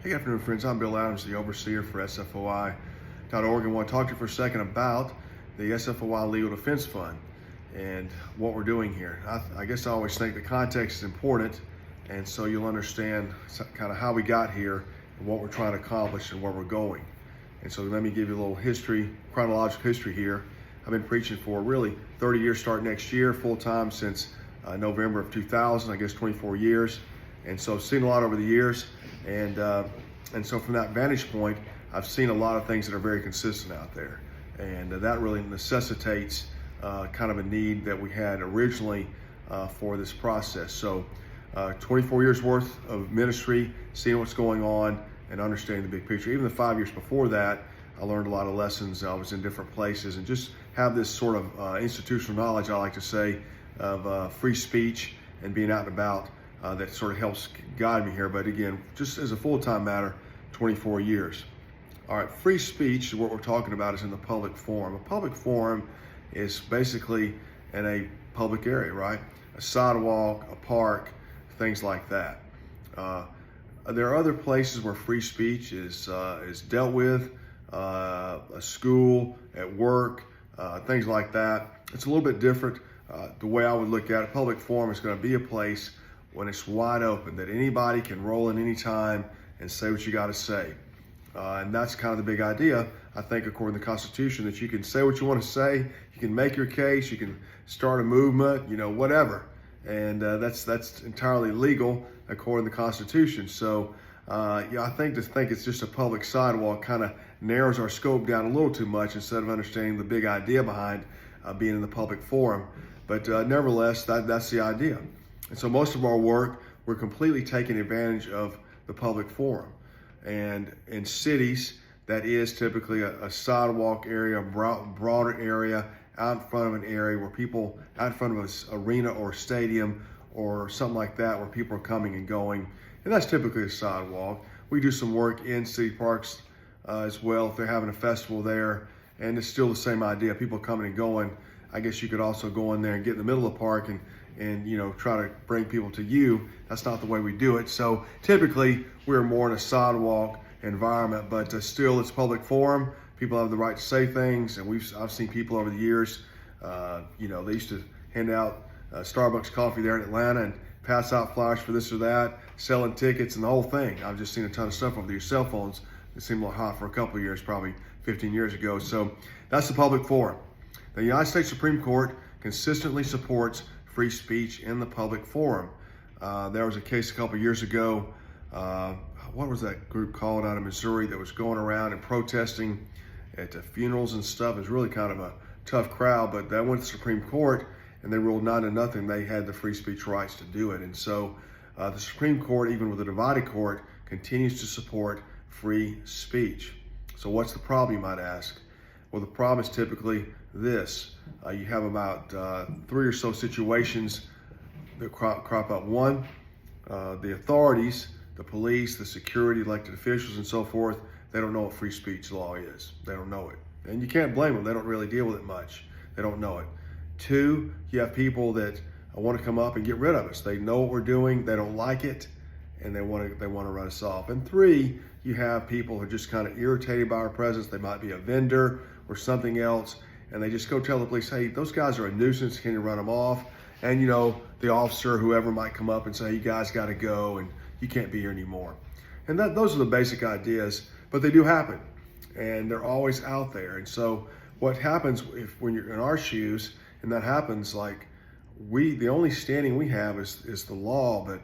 Hey, good afternoon, friends. I'm Bill Adams, the overseer for SFOI.org, and want to talk to you for a second about the SFOI Legal Defense Fund and what we're doing here. I guess I always think the context is important, and so you'll understand kind of how we got here and what we're trying to accomplish and where we're going. And so let me give you a little history, chronological history here. I've been preaching for really 30 years, start next year, full-time since November of 2000, I guess 24 years. And so I've seen a lot over the years. And so from that vantage point, I've seen a lot of things that are very consistent out there. And that really necessitates kind of a need that we had originally for this process. So 24 years worth of ministry, seeing what's going on and understanding the big picture. Even the 5 years before that, I learned a lot of lessons. I was in different places and just have this sort of institutional knowledge, I like to say, of free speech and being out and about. That sort of helps guide me here. But again, just as a full-time matter, 24 years. All right, free speech, what we're talking about is in the public forum. A public forum is basically in a public area, right? A sidewalk, a park, things like that. There are other places where free speech is dealt with, a school, at work, things like that. It's a little bit different. The way I would look at it, public forum is going to be a place when it's wide open, that anybody can roll in any time and say what you got to say. And that's kind of the big idea, I think, according to the Constitution, that you can say what you want to say, you can make your case, you can start a movement, whatever. And that's entirely legal according to the Constitution. So I think it's just a public sidewalk kind of narrows our scope down a little too much instead of understanding the big idea behind being in the public forum. But nevertheless, that's the idea. And so most of our work, we're completely taking advantage of the public forum. And in cities, that is typically a sidewalk area, a broader area, out in front of an area where people, out in front of an arena or stadium or something like that, where people are coming and going. And that's typically a sidewalk. We do some work in city parks as well if they're having a festival there. And it's still the same idea, people coming and going. I guess you could also go in there and get in the middle of the park and try to bring people to you. That's not the way we do it. So typically we're more in a sidewalk environment, but still it's public forum. People have the right to say things, and I've seen people over the years, they used to hand out Starbucks coffee there in Atlanta and pass out flyers for this or that, selling tickets and the whole thing. I've just seen a ton of stuff over there. Cell phones, it seemed a little hot for a couple of years, probably 15 years ago. So that's the public forum. The United States Supreme Court consistently supports free speech in the public forum. There was a case a couple years ago, what was that group called out of Missouri that was going around and protesting at the funerals and stuff? It was really kind of a tough crowd, but that went to the Supreme Court and they ruled 9-0. They had the free speech rights to do it. And so the Supreme Court, even with a divided court, continues to support free speech. So what's the problem, you might ask? Well, the problem is typically this. You have about 3 or so situations that crop up. One, the authorities, the police, the security, elected officials, and so forth, they don't know what free speech law is. They don't know it. And you can't blame them. They don't really deal with it much. They don't know it. 2, you have people that want to come up and get rid of us. They know what we're doing. They don't like it, and they want to run us off. And 3, you have people who are just kind of irritated by our presence. They might be a vendor or something else, and they just go tell the police, hey, those guys are a nuisance, can you run them off? And the officer, whoever might come up and say, you guys got to go and you can't be here anymore. And those are the basic ideas, but they do happen and they're always out there. And so what happens when you're in our shoes and that happens, like the only standing we have is the law, but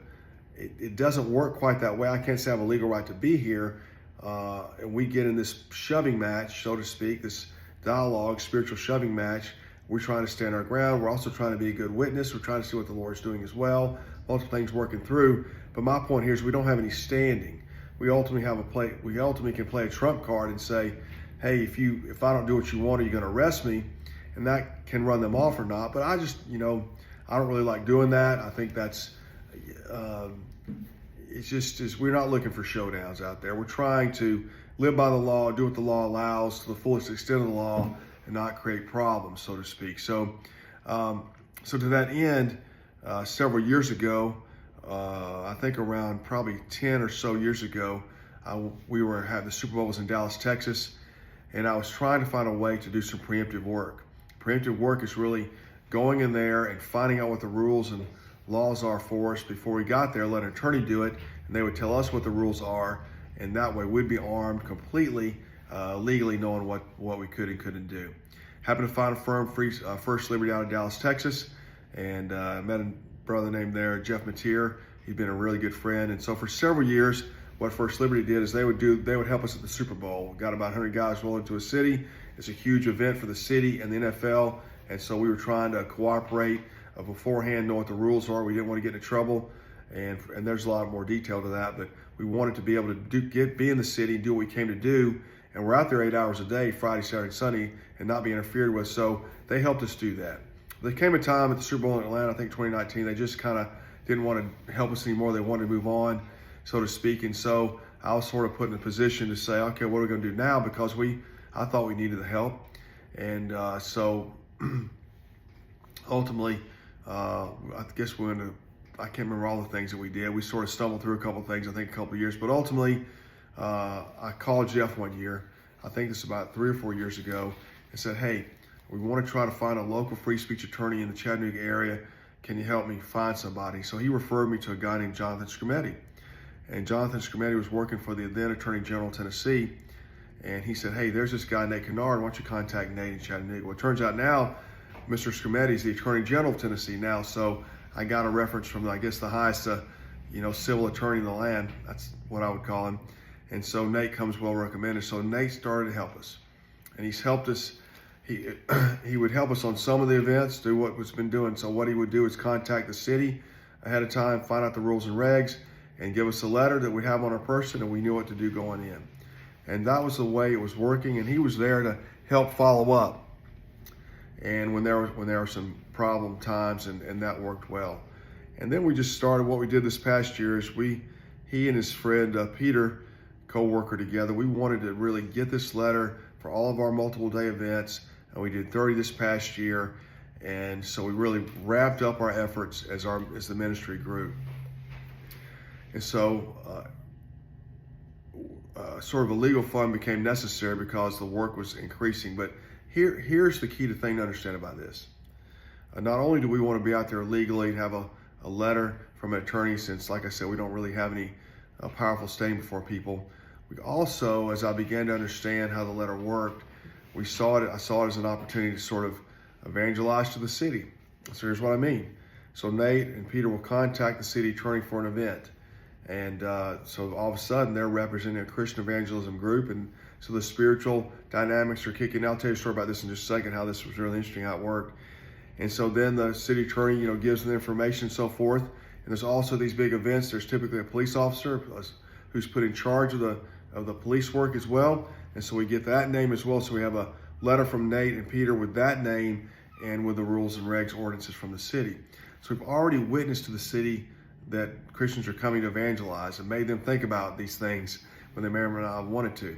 it doesn't work quite that way. I can't say I have a legal right to be here. And we get in this shoving match, so to speak, this dialogue, spiritual shoving match. We're trying to stand our ground. We're also trying to be a good witness. We're trying to see what the Lord's doing as well. Multiple things working through. But my point here is we don't have any standing. We ultimately can play a trump card and say, hey, if I don't do what you want, are you going to arrest me? And that can run them off or not. But I just, I don't really like doing that. I think that's, we're not looking for showdowns out there. We're trying to live by the law, do what the law allows to the fullest extent of the law, and not create problems, so to speak. So to that end, several years ago, I think around probably 10 or so years ago, we were having the Super Bowl was in Dallas, Texas, and I was trying to find a way to do some preemptive work. Preemptive work is really going in there and finding out what the rules and laws are for us before we got there, let an attorney do it, and they would tell us what the rules are, and that way we'd be armed completely, legally knowing what we could and couldn't do. Happened to find a firm, First Liberty, out of Dallas, Texas, and met a brother named there, Jeff Mateer. He'd been a really good friend, and so for several years, what First Liberty did is they would help us at the Super Bowl. We got about 100 guys rolling to a city. It's a huge event for the city and the NFL, and so we were trying to cooperate beforehand, know what the rules are. We didn't want to get into trouble, and there's a lot more detail to that, but we wanted to be able to be in the city and do what we came to do, and we're out there 8 hours a day, Friday, Saturday, Sunday, and not be interfered with, so they helped us do that. There came a time at the Super Bowl in Atlanta, I think 2019, they just kind of didn't want to help us anymore. They wanted to move on, so to speak, and so I was sort of put in a position to say, okay, what are we going to do now? Because I thought we needed the help, and so ultimately, I guess I can't remember all the things that we did. We sort of stumbled through a couple of things, I think a couple of years, but ultimately, I called Jeff one year, I think this was about 3 or 4 years ago, and said, hey, we want to try to find a local free speech attorney in the Chattanooga area. Can you help me find somebody? So he referred me to a guy named Jonathan Scrimeti. And Jonathan Scrimeti was working for the then Attorney General of Tennessee. And he said, hey, there's this guy, Nate Kennard. Why don't you contact Nate in Chattanooga? Well, it turns out now, Mr. Scrimeti is the Attorney General of Tennessee now. So I got a reference from, I guess, the highest, civil attorney in the land. That's what I would call him. And so Nate comes well recommended. So Nate started to help us. And he's helped us. He would help us on some of the events, do what was been doing. So what he would do is contact the city ahead of time, find out the rules and regs, and give us a letter that we have on our person, and we knew what to do going in. And that was the way it was working, and he was there to help follow up. And when there were some problem times, and that worked well. And then we just started what we did this past year is he and his friend Peter, co-worker together, we wanted to really get this letter for all of our multiple day events, and we did 30 this past year, and so we really wrapped up our efforts as the ministry grew. And so sort of a legal fund became necessary because the work was increasing. But here's the key thing to understand about this. Not only do we want to be out there legally and have a letter from an attorney, since, like I said, we don't really have any powerful standing before people, we also, as I began to understand how the letter worked, I saw it as an opportunity to sort of evangelize to the city. So here's what I mean. So Nate and Peter will contact the city attorney for an event. And so all of a sudden they're representing a Christian evangelism group. And so the spiritual dynamics are kicking. I'll tell you a story about this in just a second, how this was really interesting, how it worked. And so then the city attorney, gives them the information and so forth. And there's also these big events. There's typically a police officer who's put in charge of the police work as well. And so we get that name as well. So we have a letter from Nate and Peter with that name and with the rules and regs ordinances from the city. So we've already witnessed to the city that Christians are coming to evangelize and made them think about these things when they may or may not have wanted to.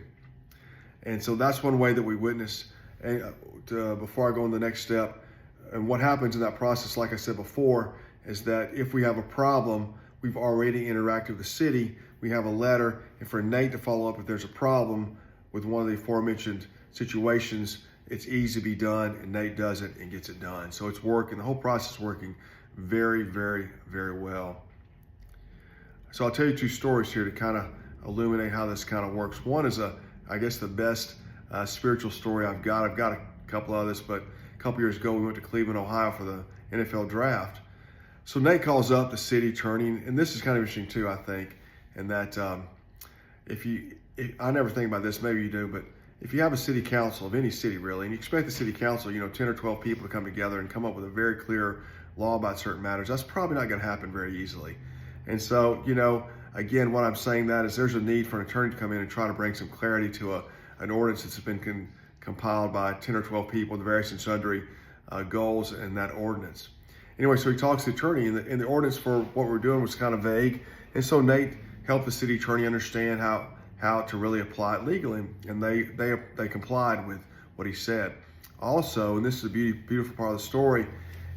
And so that's one way that we witness. And before I go on the next step, and what happens in that process, like I said before, is that if we have a problem, we've already interacted with the city. We have a letter, and for Nate to follow up if there's a problem with one of the aforementioned situations, it's easy to be done, and Nate does it and gets it done. So it's working, the whole process is working very, very, very well. So I'll tell you 2 stories here to kind of illuminate how this kind of works. One is I guess the best spiritual story I've got. I've got a couple others, but a couple years ago we went to Cleveland, Ohio for the NFL draft. So Nate calls up the city attorney, and this is kind of interesting too, I think, and that I never think about this, maybe you do, but if you have a city council of any city really, and you expect the city council, 10 or 12 people to come together and come up with a very clear law about certain matters, that's probably not going to happen very easily. And so, again, what I'm saying that is there's a need for an attorney to come in and try to bring some clarity to an ordinance that's been compiled by 10 or 12 people with various and sundry goals in that ordinance. Anyway, so he talks to the attorney, and the ordinance for what we're doing was kind of vague. And so Nate helped the city attorney understand how to really apply it legally, and they complied with what he said. Also, and this is a beautiful part of the story,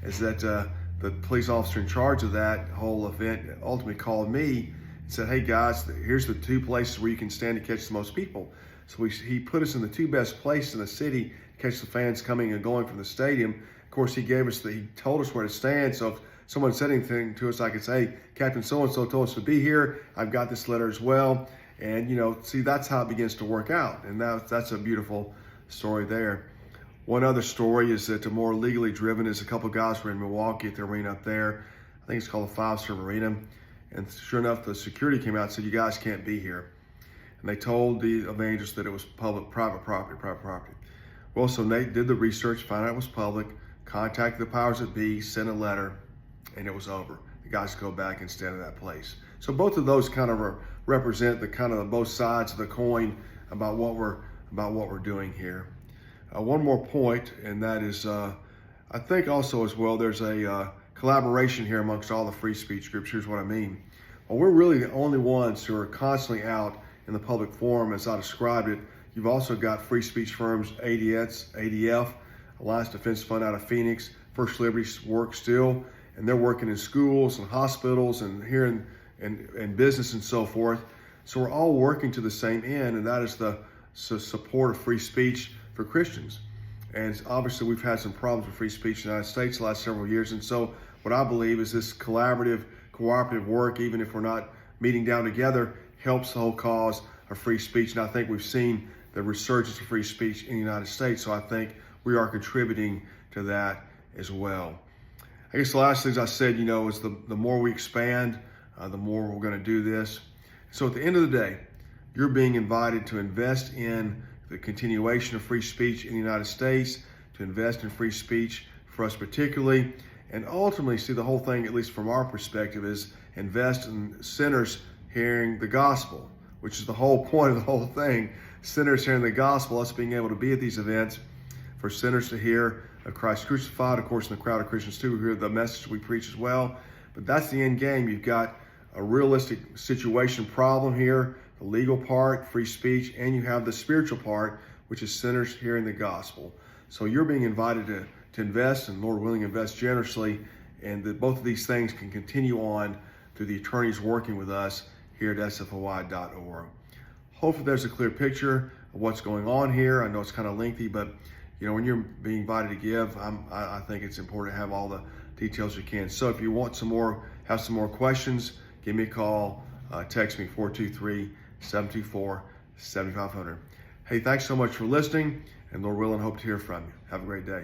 is that the police officer in charge of that whole event ultimately called me and said, hey guys, here's the 2 places where you can stand to catch the most people. So he put us in the 2 best places in the city to catch the fans coming and going from the stadium. Of course, he told us where to stand. So if someone said anything to us, I could say, hey, Captain so-and-so told us to be here. I've got this letter as well. And, see, that's how it begins to work out. And that's a beautiful story there. One other story is that the more legally driven is a couple of guys were in Milwaukee at the arena up there. I think it's called the 5-Star Arena. And sure enough, the security came out and said, you guys can't be here. And they told the evangelists that it was private property. Well, so Nate did the research, found out it was public, contacted the powers that be, sent a letter, and it was over. The guys could go back and stand in that place. So both of those kind of represent the kind of both sides of the coin about what we're doing here. One more point, and that is, I think also as well, there's a collaboration here amongst all the free speech groups. Here's what I mean. Well, we're really the only ones who are constantly out in the public forum, as I described it. You've also got free speech firms, ADF, Alliance Defense Fund out of Phoenix, First Liberty's work still, and they're working in schools and hospitals and here in business and so forth. So we're all working to the same end, and that is the support of free speech for Christians. And obviously we've had some problems with free speech in the United States the last several years. And so what I believe is this collaborative, cooperative work, even if we're not meeting down together, helps the whole cause of free speech. And I think we've seen the resurgence of free speech in the United States. So I think we are contributing to that as well. I guess the last things I said, is the more we expand, the more we're going to do this. So at the end of the day, you're being invited to invest in the continuation of free speech in the United States, to invest in free speech for us particularly, and ultimately see the whole thing, at least from our perspective, is invest in sinners hearing the gospel, which is the whole point of the whole thing. Sinners hearing the gospel, us being able to be at these events for sinners to hear of Christ crucified, of course, in the crowd of Christians too, who hear the message we preach as well. But that's the end game. You've got a realistic situation problem here, the legal part, free speech, and you have the spiritual part, which is sinners hearing the gospel. So you're being invited to invest, and Lord willing, invest generously, and that both of these things can continue on through the attorneys working with us here at SFOI.org. Hopefully there's a clear picture of what's going on here. I know it's kind of lengthy, but when you're being invited to give, I think it's important to have all the details you can. So if you want have some more questions, give me a call, text me 423-724-7500. Hey, thanks so much for listening, and Lord willing, hope to hear from you. Have a great day.